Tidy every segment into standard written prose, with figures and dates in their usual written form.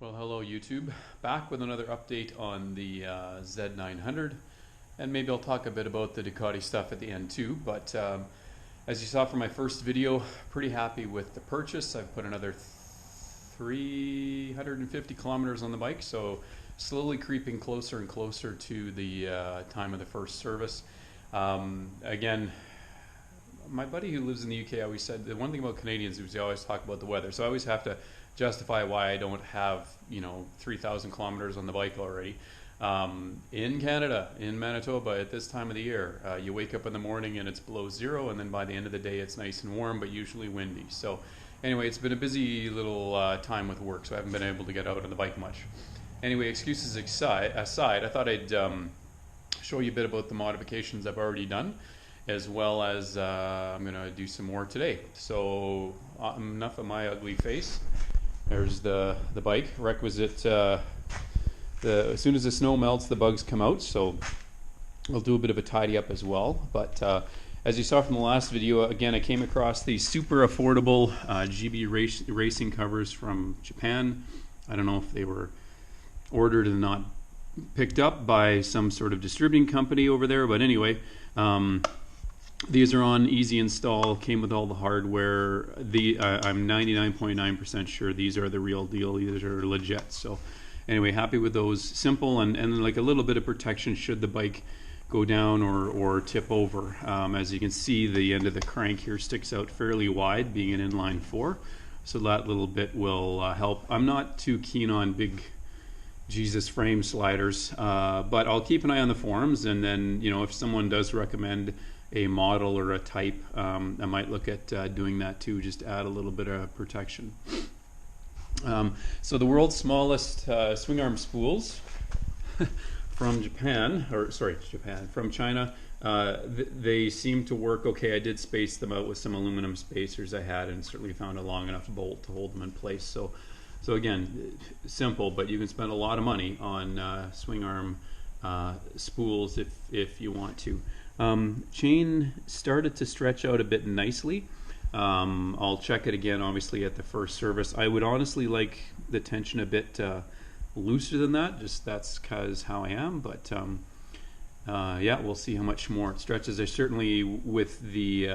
Well, hello YouTube. Back with another update on the Z900, and maybe I'll talk a bit about the Ducati stuff at the end too. But as you saw from my first video, pretty happy with the purchase. I've put another 350 kilometers on the bike, so slowly creeping closer and closer to the time of the first service. Again, my buddy who lives in the UK always said the one thing about Canadians is they always talk about the weather, so I always have to justify why I don't have 3,000 kilometers on the bike already. In Canada, in Manitoba, at this time of the year, you wake up in the morning and it's below zero, and then by the end of the day it's nice and warm, but usually windy. So anyway, it's been a busy little time with work, so I haven't been able to get out on the bike much. Anyway, excuses aside, I thought I'd show you a bit about the modifications I've already done, as well as I'm going to do some more today. So enough of my ugly face. There's the bike. Requisite, as soon as the snow melts, the bugs come out, so I'll do a bit of a tidy up as well. But as you saw from the last video, again, I came across these super affordable GB racing covers from Japan. I don't know if they were ordered and not picked up by some sort of distributing company over there, but anyway, these are on easy install, came with all the hardware. I'm 99.9% sure these are the real deal, these are legit. So anyway, happy with those. Simple and like a little bit of protection should the bike go down or tip over. As you can see, the end of the crank here sticks out fairly wide, being an inline 4, so that little bit will help. I'm not too keen on big Jesus frame sliders, but I'll keep an eye on the forums, and then if someone does recommend a model or a type, I might look at doing that too, just to add a little bit of protection. So the world's smallest swing arm spools from Japan, from China, they seem to work okay. I did space them out with some aluminum spacers I had, and certainly found a long enough bolt to hold them in place. So again, simple, but you can spend a lot of money on swing arm spools if you want to. Chain started to stretch out a bit nicely. I'll check it again obviously at the first service. I would honestly like the tension a bit looser than that, just that's because how I am, but yeah, we'll see how much more it stretches. I certainly, with the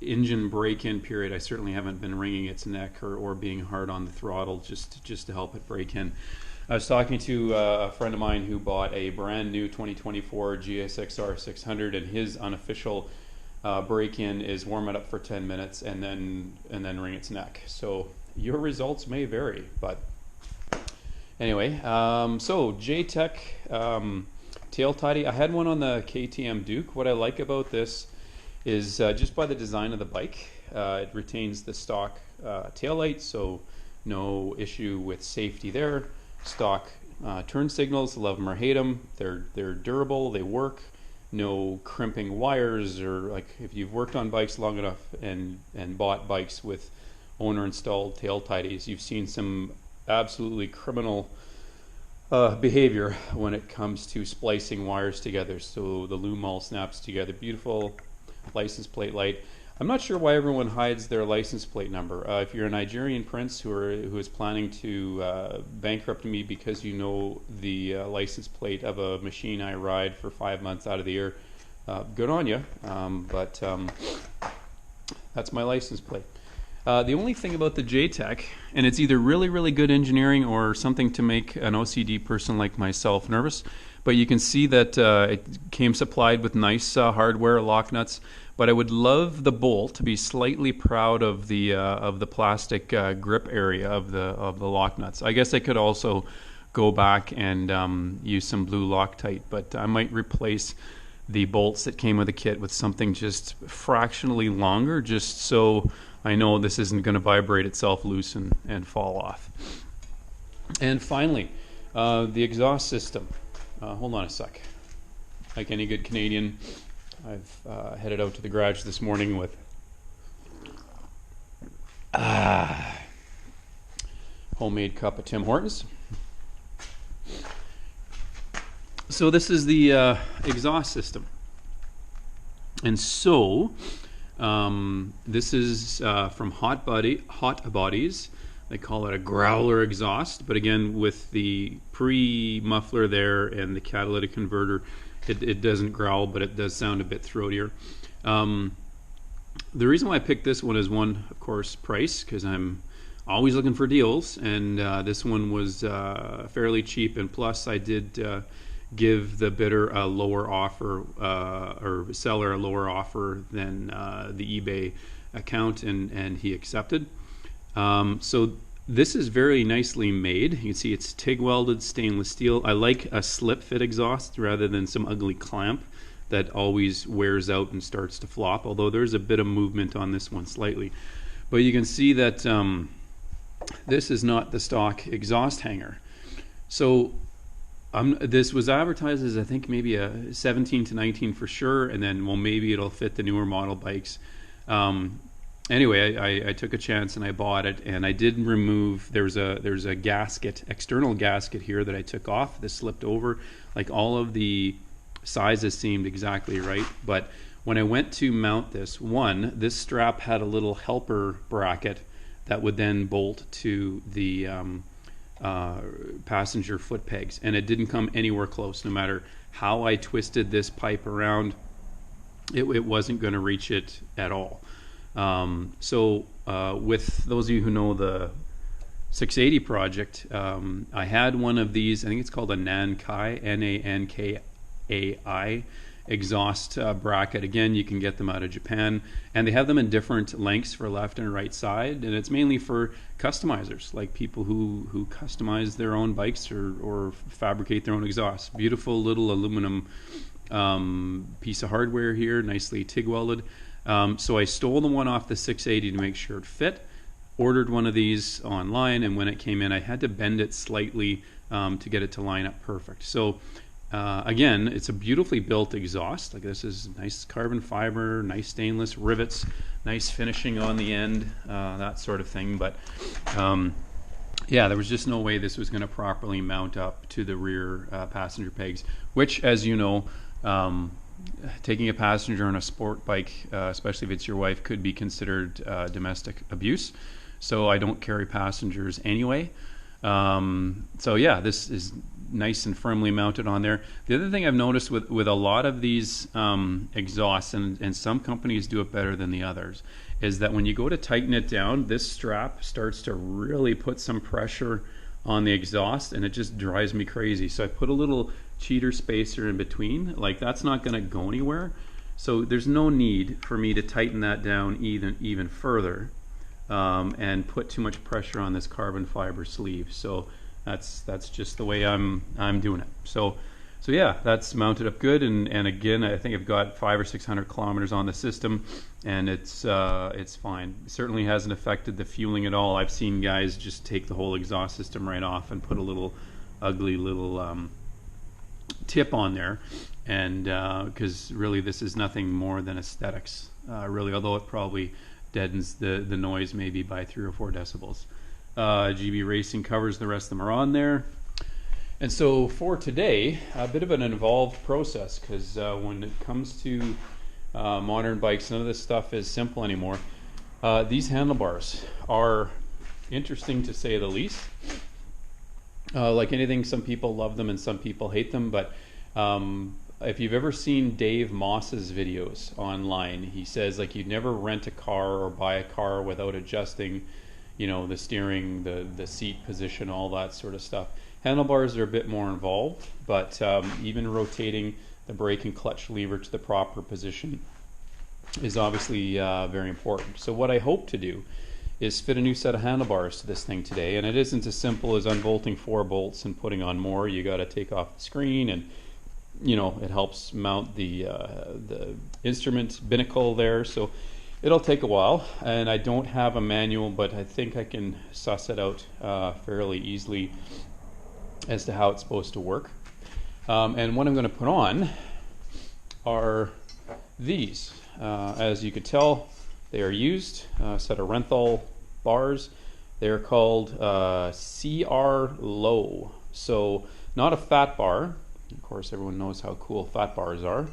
engine break-in period, I certainly haven't been wringing its neck or being hard on the throttle just to help it break in. I was talking to a friend of mine who bought a brand new 2024 GSXR 600, and his unofficial break-in is warm it up for 10 minutes and then wring its neck. So your results may vary, but anyway, so J-Tech tail tidy. I had one on the KTM Duke. What I like about this is just by the design of the bike, it retains the stock tail light, so no issue with safety there. Stock turn signals, love them or hate them. They're durable, they work. No crimping wires, or like if you've worked on bikes long enough and bought bikes with owner installed tail tidies, you've seen some absolutely criminal behavior when it comes to splicing wires together. So the loom all snaps together. Beautiful license plate light. I'm not sure why everyone hides their license plate number. If you're a Nigerian prince who is planning to bankrupt me because you know the license plate of a machine I ride for 5 months out of the year, good on you. But that's my license plate. The only thing about the J-Tech, and it's either really, really good engineering or something to make an OCD person like myself nervous, but you can see that it came supplied with nice hardware, lock nuts. But I would love the bolt to be slightly proud of the plastic grip area of the lock nuts. I guess I could also go back and use some blue Loctite, but I might replace the bolts that came with the kit with something just fractionally longer, just so I know this isn't going to vibrate itself loose and fall off. And finally, the exhaust system. Hold on a sec. Like any good Canadian, I've headed out to the garage this morning with homemade cup of Tim Hortons. So this is the exhaust system, and so this is from Hot Bodies they call it a growler exhaust, but again, with the pre-muffler there and the catalytic converter, it doesn't growl, but it does sound a bit throatier. The reason why I picked this one is, one, of course, price, because I'm always looking for deals, and this one was fairly cheap, and plus I did give the bidder a lower offer, or seller a lower offer than the eBay account, and he accepted. So this is very nicely made. You can see it's TIG welded stainless steel. I like a slip fit exhaust rather than some ugly clamp that always wears out and starts to flop, although there's a bit of movement on this one slightly. But you can see that this is not the stock exhaust hanger. So this was advertised as, I think, maybe a 17 to 19 for sure, and then, well, maybe it'll fit the newer model bikes. Anyway, I took a chance and I bought it, and I did remove, there's a gasket, external gasket here that I took off. This slipped over. Like, all of the sizes seemed exactly right, but when I went to mount this, this strap had a little helper bracket that would then bolt to the passenger foot pegs, and it didn't come anywhere close. No matter how I twisted this pipe around, it wasn't going to reach it at all. With those of you who know the 680 project, I had one of these. I think it's called a Nankai, Nankai exhaust bracket. Again, you can get them out of Japan, and they have them in different lengths for left and right side, and it's mainly for customizers, like people who customize their own bikes or fabricate their own exhaust. Beautiful little aluminum piece of hardware here, nicely TIG welded. So I stole the one off the 680 to make sure it fit, ordered one of these online, and when it came in I had to bend it slightly to get it to line up perfect. So again, it's a beautifully built exhaust. Like, this is nice carbon fiber, nice stainless rivets, nice finishing on the end, that sort of thing. But yeah, there was just no way this was going to properly mount up to the rear passenger pegs, which, as you know, taking a passenger on a sport bike, especially if it's your wife, could be considered domestic abuse. So I don't carry passengers anyway. So yeah, this is nice and firmly mounted on there. The other thing I've noticed with a lot of these exhausts, and some companies do it better than the others, is that when you go to tighten it down, this strap starts to really put some pressure on the exhaust, and it just drives me crazy. So I put a little cheater spacer in between. Like, that's not going to go anywhere, so there's no need for me to tighten that down even further and put too much pressure on this carbon fiber sleeve. So that's just the way I'm doing it. So yeah, that's mounted up good, and again, I think I've got 500 or 600 kilometers on the system, and it's fine. It certainly hasn't affected the fueling at all. I've seen guys just take the whole exhaust system right off and put a little ugly little tip on there, and because really this is nothing more than aesthetics, really, although it probably deadens the noise maybe by 3 or 4 decibels. GB Racing covers, the rest of them are on there. And so for today, a bit of an involved process, because when it comes to modern bikes, none of this stuff is simple anymore. These handlebars are interesting, to say the least. Like anything, some people love them and some people hate them, but if you've ever seen Dave Moss's videos online, he says, like, you'd never rent a car or buy a car without adjusting, you know, the steering, the seat position, all that sort of stuff. Handlebars are a bit more involved, but even rotating the brake and clutch lever to the proper position is obviously very important. So what I hope to do is fit a new set of handlebars to this thing today, and it isn't as simple as unbolting 4 bolts and putting on more. You got to take off the screen, and you know, it helps mount the instrument binnacle there, so it'll take a while, and I don't have a manual, but I think I can suss it out fairly easily as to how it's supposed to work. And what I'm going to put on are these. As you could tell, they are used, a set of Renthal bars. They're called CR Low. So not a fat bar. Of course, everyone knows how cool fat bars are.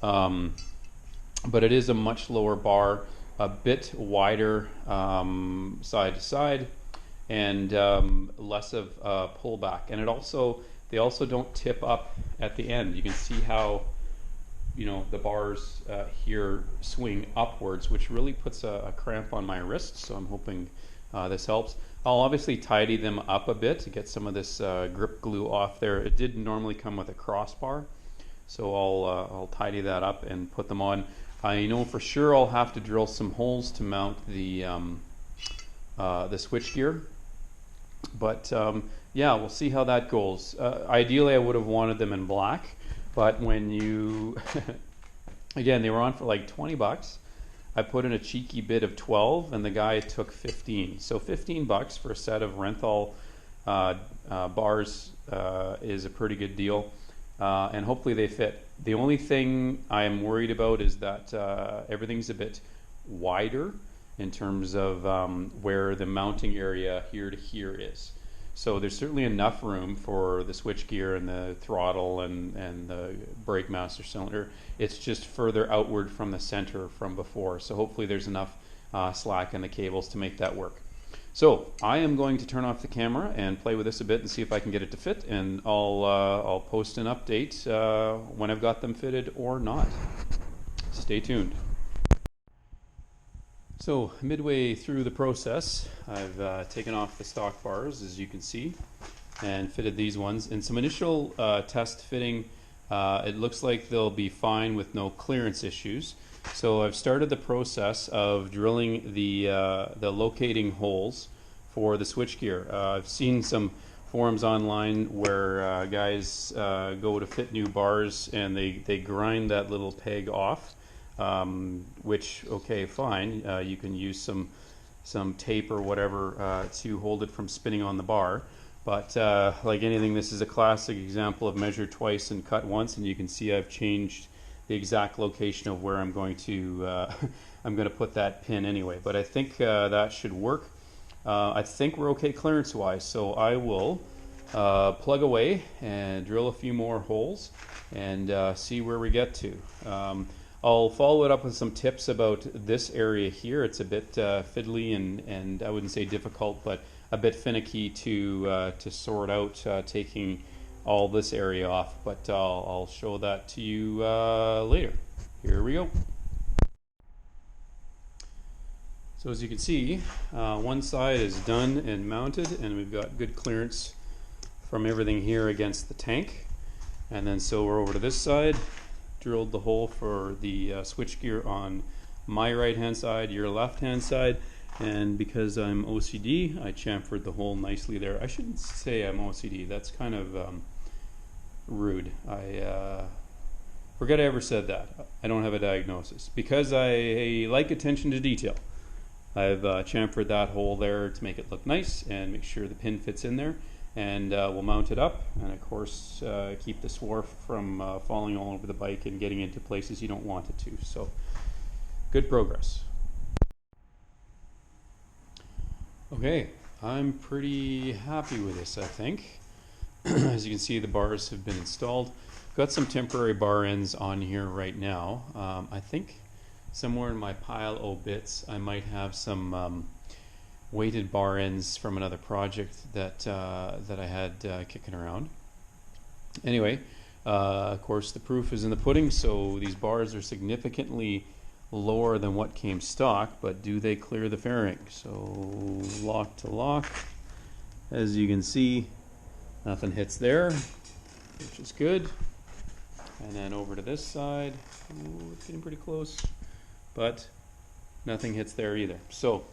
But it is a much lower bar, a bit wider side to side, and less of pullback. And they also don't tip up at the end. You can see how the bars here swing upwards, which really puts a cramp on my wrist. So I'm hoping this helps. I'll obviously tidy them up a bit to get some of this grip glue off there. It did normally come with a crossbar, so I'll tidy that up and put them on. I know for sure I'll have to drill some holes to mount the switch gear, but yeah, we'll see how that goes. Ideally, I would have wanted them in black, but when you again, they were on for like 20 bucks. I put in a cheeky bid of 12 and the guy took 15. So 15 bucks for a set of Renthal bars is a pretty good deal, and hopefully they fit. The only thing I am worried about is that everything's a bit wider in terms of where the mounting area here to here is. So there's certainly enough room for the switchgear and the throttle and the brake master cylinder. It's just further outward from the center from before. So hopefully there's enough slack in the cables to make that work. So I am going to turn off the camera and play with this a bit and see if I can get it to fit, and I'll post an update when I've got them fitted or not. Stay tuned. So midway through the process, I've taken off the stock bars, as you can see, and fitted these ones. In some initial test fitting, it looks like they'll be fine with no clearance issues. So I've started the process of drilling the locating holes for the switchgear. I've seen some forums online where guys go to fit new bars and they grind that little peg off. Which, okay, fine, you can use some tape or whatever to hold it from spinning on the bar, but like anything, this is a classic example of measure twice and cut once, and you can see I've changed the exact location of where I'm going to put that pin anyway, but I think that should work. I think we're okay clearance wise, so I will plug away and drill a few more holes and see where we get to. I'll follow it up with some tips about this area here. It's a bit fiddly and I wouldn't say difficult, but a bit finicky to sort out taking all this area off. But I'll show that to you later. Here we go. So as you can see, one side is done and mounted, and we've got good clearance from everything here against the tank. And then so we're over to this side. Drilled the hole for the switchgear on my right hand side, your left hand side, and because I'm OCD, I chamfered the hole nicely there. I shouldn't say I'm OCD, that's kind of rude. I forget I ever said that. I don't have a diagnosis. Because I like attention to detail, I've chamfered that hole there to make it look nice and make sure the pin fits in there. And we'll mount it up, and of course keep the swarf from falling all over the bike and getting into places you don't want it to. So good progress. Okay, I'm pretty happy with this, I think. As you can see, the bars have been installed. Got some temporary bar ends on here right now. I think somewhere in my pile of bits I might have some weighted bar ends from another project that I had kicking around. Anyway, of course the proof is in the pudding, so these bars are significantly lower than what came stock, but do they clear the fairing? So lock to lock, as you can see, nothing hits there, which is good. And then over to this side, ooh, it's getting pretty close, but nothing hits there either. So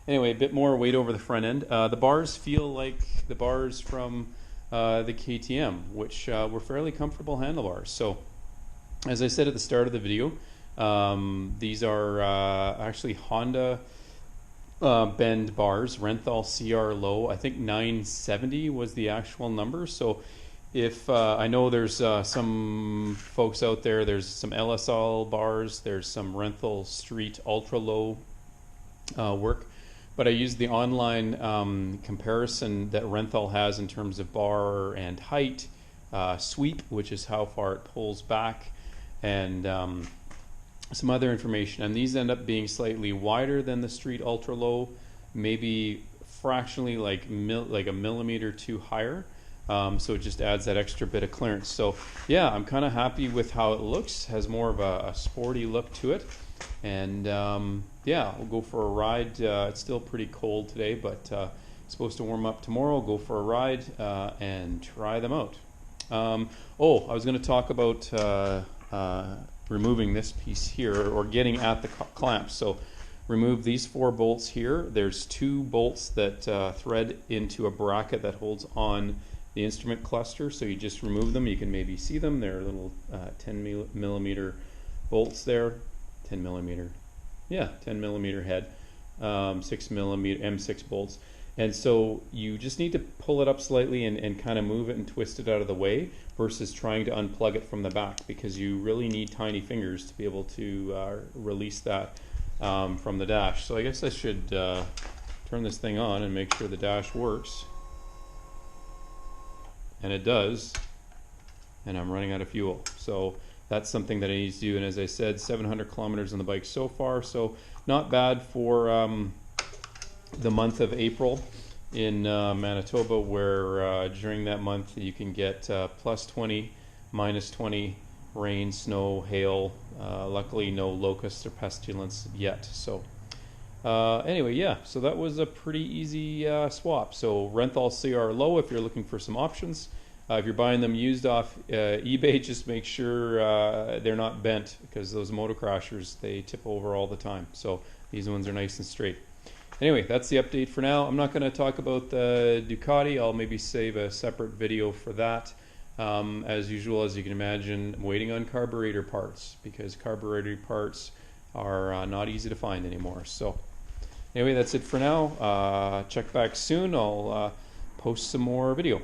anyway, a bit more weight over the front end. The bars feel like the bars from the KTM, which were fairly comfortable handlebars. So, as I said at the start of the video, these are actually Honda bend bars, Renthal CR Low. I think 970 was the actual number. So, if I know there's some folks out there, there's some LSL bars, there's some Renthal Street Ultra Low work. But I used the online comparison that Renthal has in terms of bar and height, sweep, which is how far it pulls back, and some other information. And these end up being slightly wider than the Street Ultra Low, maybe fractionally like a millimeter too higher. So it just adds that extra bit of clearance. So yeah, I'm kind of happy with how it looks. Has more of a sporty look to it. And yeah, we'll go for a ride. It's still pretty cold today, but it's supposed to warm up tomorrow. Go for a ride and try them out. Oh, I was going to talk about removing this piece here, or getting at the clamps. So remove these 4 bolts here. There's 2 bolts that thread into a bracket that holds on the instrument cluster. So you just remove them. You can maybe see them. They're little 10 millimeter bolts there. 10 millimeter, yeah, 10 millimeter head, 6 millimeter M6 bolts. And so you just need to pull it up slightly and kind of move it and twist it out of the way versus trying to unplug it from the back, because you really need tiny fingers to be able to release that from the dash. So I guess I should turn this thing on and make sure the dash works. And it does. And I'm running out of fuel. So that's something that I need to do. And as I said, 700 kilometers on the bike so far. So not bad for the month of April in Manitoba, where during that month you can get plus 20, minus 20 rain, snow, hail. Luckily no locusts or pestilence yet. So anyway, yeah, so that was a pretty easy swap. So Renthal CR low if you're looking for some options. If you're buying them used off eBay, just make sure they're not bent, because those motor crashers, they tip over all the time. So these ones are nice and straight. Anyway, that's the update for now. I'm not going to talk about the Ducati. I'll maybe save a separate video for that. As usual, as you can imagine, I'm waiting on carburetor parts, because carburetor parts are not easy to find anymore. So anyway, that's it for now. Check back soon. I'll post some more video.